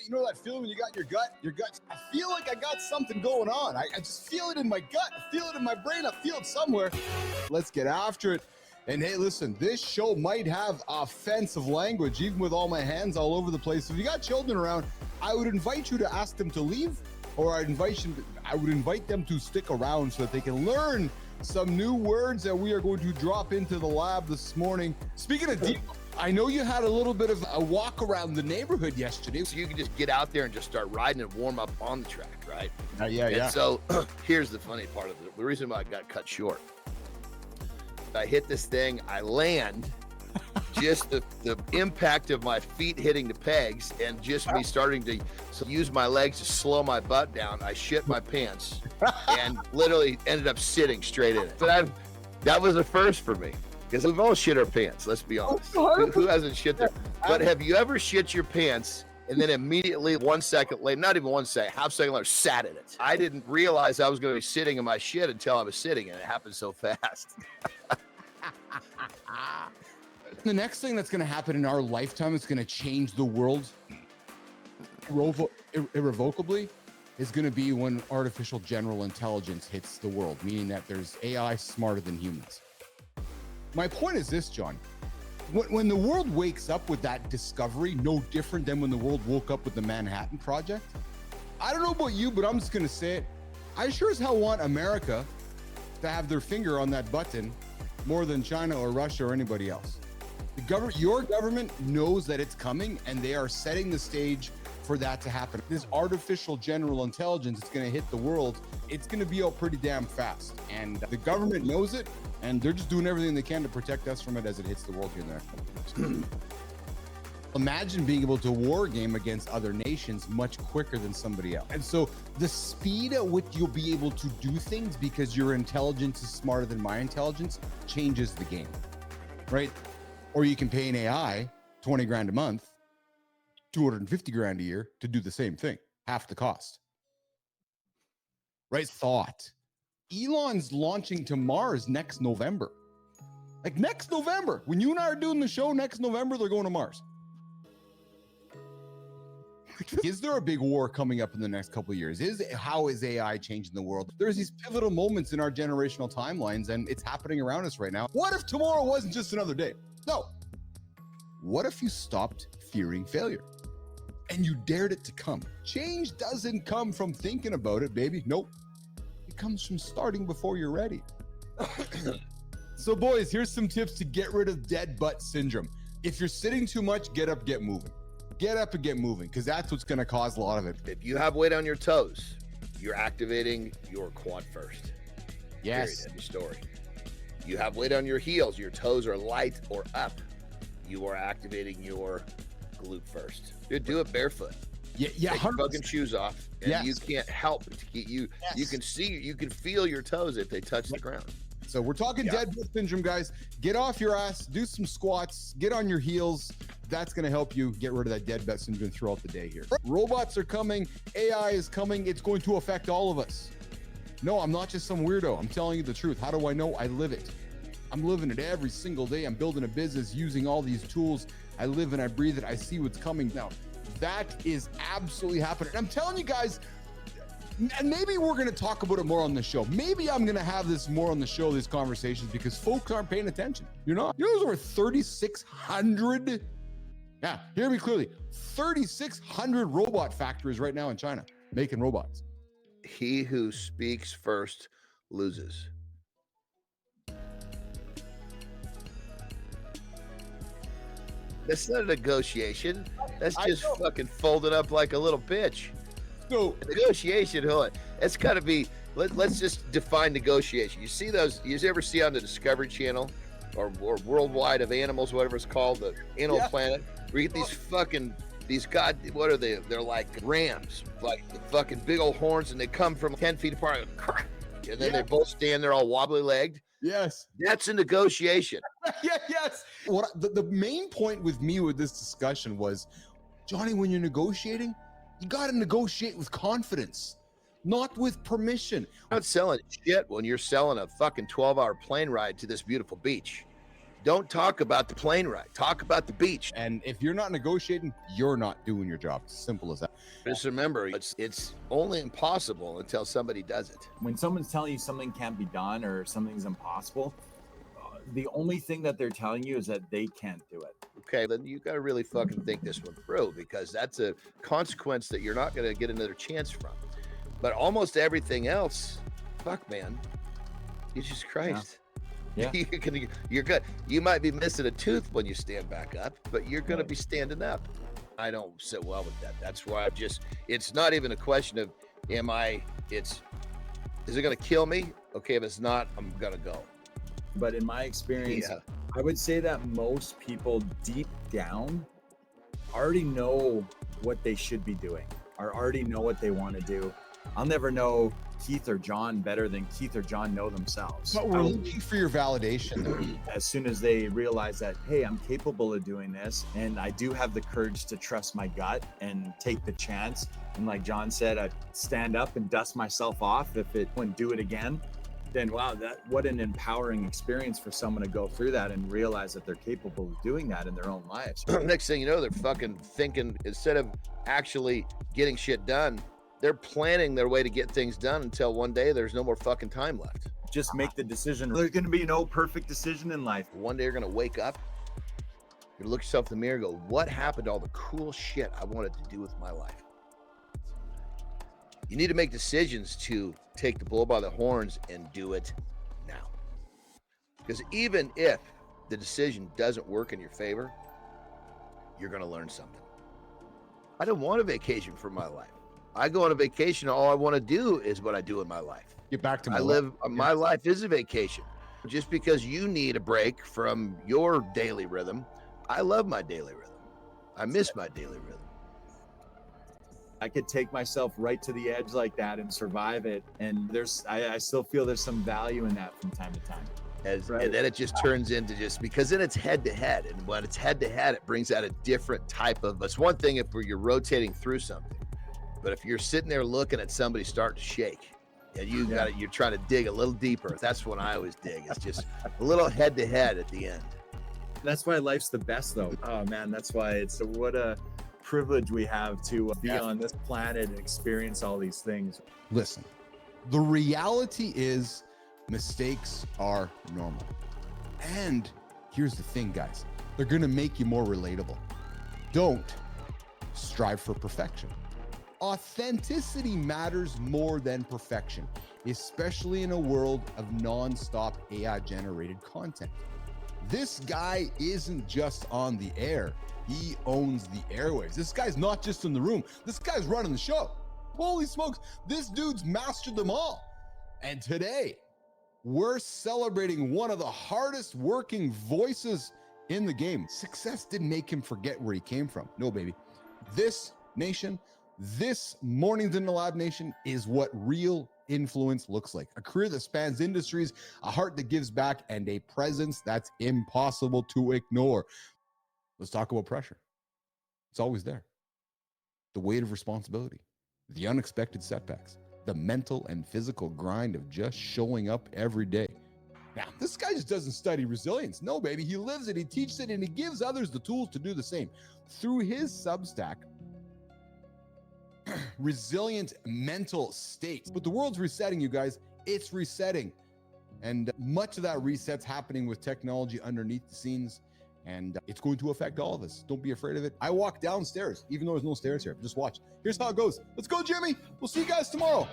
you know that feeling when you got in your gut, I feel like I got something going on. I just feel it in my gut. I feel it in my brain. I feel it somewhere. Let's get after it. And hey, listen, this show might have offensive language, even with all my hands all over the place. If you got children around, I would invite you to ask them to leave, or I would invite them to stick around so that they can learn some new words that we are going to drop into the lab this morning. Speaking of deep, I know you had a little bit of a walk around the neighborhood yesterday. So you can just get out there and just start riding and warm up on the track, right? Yeah. So here's the funny part of it. The reason why I got cut short. I hit this thing, I land, just the impact of my feet hitting the pegs and just me starting to use my legs to slow my butt down. I shit my pants and literally ended up sitting straight in it. But that was a first for me, because we've all shit our pants, let's be honest. Who hasn't shit their? But have you ever shit your pants and then immediately 1 second later, not even 1 second, half second later, sat in it? I didn't realize I was going to be sitting in my shit until I was sitting in it. It happened so fast. The next thing that's going to happen in our lifetime is going to change the world irrevocably is going to be when artificial general intelligence hits the world, meaning that there's AI smarter than humans. My point is this, John. When the world wakes up with that discovery, no different than when the world woke up with the Manhattan Project, I don't know about you, but I'm just going to say it. I sure as hell want America to have their finger on that button more than China or Russia or anybody else. Your government knows that it's coming, and they are setting the stage for that to happen. This artificial general intelligence is going to hit the world. It's going to be out pretty damn fast, and the government knows it, and they're just doing everything they can to protect us from it as it hits the world here and there. Imagine being able to war game against other nations much quicker than somebody else. And so the speed at which you'll be able to do things because your intelligence is smarter than my intelligence changes the game, right? Or you can pay an AI 20 grand a month, 250 grand a year to do the same thing, half the cost. Right? Thought. Elon's launching to Mars next November. Like next November, when you and I are doing the show next November, they're going to Mars. Is there a big war coming up in the next couple of years? How is AI changing the world? There's these pivotal moments in our generational timelines, and it's happening around us right now. What if tomorrow wasn't just another day? No. What if you stopped fearing failure and you dared it to come? Change doesn't come from thinking about it, baby. Nope. It comes from starting before you're ready. So boys, here's some tips to get rid of dead butt syndrome. If you're sitting too much, get up, get moving. Get up and get moving, because that's what's going to cause a lot of it. If you have weight on your toes, you're activating your quad first. Yes. Period. End of story. You have weight on your heels, your toes are light or up, you are activating your glute first. Dude, do it barefoot. Yeah. Take your fucking shoes off, and Yes. you can't help but to get you. Yes. You can feel your toes if they touch the ground. So we're talking dead butt syndrome, guys. Get off your ass, do some squats, get on your heels. That's going to help you get rid of that dead butt syndrome throughout the day here. Robots are coming. AI is coming. It's going to affect all of us. No, I'm not just some weirdo. I'm telling you the truth. How do I know? I live it. I'm living it every single day. I'm building a business using all these tools. I live and I breathe it. I see what's coming now. That is absolutely happening. And I'm telling you guys, and maybe we're going to talk about it more on the show. Maybe I'm going to have this more on the show, these conversations, because folks aren't paying attention. You're not. You know, there's over 3,600. Yeah, hear me clearly. 3,600 robot factories right now in China making robots. He who speaks first loses. That's not a negotiation. That's just fucking folded up like a little bitch. So Negotiation, hold on. It's got to be. Let's just define negotiation. You see those? You ever see on the Discovery Channel, or Worldwide of Animals, whatever it's called, the Animal Planet? Where you get these what are they? They're like rams, like the fucking big old horns, and they come from 10 feet apart, and then they both stand there all wobbly legged. yes. That's a negotiation. Yes. What the main point with me with this discussion was, Johnny, when you're negotiating, you got to negotiate with confidence, not with permission. You're not selling shit when you're selling a fucking 12-hour plane ride to this beautiful beach. Don't talk about the plane ride. Talk about the beach. And if you're not negotiating, you're not doing your job. It's simple as that. Just remember, it's only impossible until somebody does it. When someone's telling you something can't be done or something's impossible, the only thing that they're telling you is that they can't do it. Okay, then you got to really fucking think this one through, because that's a consequence that you're not going to get another chance from. But almost everything else, fuck, man, Jesus Christ. Yeah. You're good. You might be missing a tooth when you stand back up, but you're going to be standing up. I don't sit well with that. That's why it's not even a question of, is it going to kill me? Okay, if it's not, I'm going to go. But in my experience, I would say that most people deep down already know what they should be doing, or already know what they want to do. I'll never know Keith or John better than Keith or John know themselves. But we're looking for your validation there. As soon as they realize that, hey, I'm capable of doing this, and I do have the courage to trust my gut and take the chance. And like John said, I stand up and dust myself off if it wouldn't do it again. Then wow, what an empowering experience for someone to go through that and realize that they're capable of doing that in their own lives. Next thing you know, they're fucking thinking, instead of actually getting shit done, they're planning their way to get things done until one day there's no more fucking time left. Just make the decision. There's going to be no perfect decision in life. One day you're going to wake up, you're going to look yourself in the mirror and go, what happened to all the cool shit I wanted to do with my life? You need to make decisions to take the bull by the horns and do it now. Because even if the decision doesn't work in your favor, you're going to learn something. I don't want a vacation from my life. I go on a vacation, all I want to do is what I do in my life. Get back to my my life is a vacation. Just because you need a break from your daily rhythm, I love my daily rhythm. I miss my daily rhythm. I could take myself right to the edge like that and survive it. And I still feel there's some value in that from time to time. And then it just turns into because then it's head to head. And when it's head to head, it brings out a different type of, it's one thing if you're rotating through something, but if you're sitting there looking at somebody start to shake and you're trying to dig a little deeper, that's when I always dig. It's just a little head to head at the end. That's why life's the best though. Oh man, that's why what a privilege we have to be on this planet and experience all these things. Listen, the reality is mistakes are normal. And here's the thing, guys, they're going to make you more relatable. Don't strive for perfection. Authenticity matters more than perfection, especially in a world of nonstop AI generated content. This guy isn't just on the air. He owns the airwaves. This guy's not just in the room. This guy's running the show. Holy smokes, this dude's mastered them all. And today, we're celebrating one of the hardest working voices in the game. Success didn't make him forget where he came from. No, baby. This nation, this Mornings in the Lab nation is what real influence looks like. A career that spans industries, a heart that gives back, and a presence that's impossible to ignore. Let's talk about pressure. It's always there. The weight of responsibility, the unexpected setbacks, the mental and physical grind of just showing up every day. Now, this guy just doesn't study resilience. No, baby, he lives it, he teaches it, and he gives others the tools to do the same. Through his Substack, Resilient Mental States. But the world's resetting, you guys. It's resetting. And much of that reset's happening with technology underneath the scenes. And it's going to affect all of us. Don't be afraid of it. I walk downstairs, even though there's no stairs here. Just watch. Here's how it goes. Let's go, Jimmy. We'll see you guys tomorrow.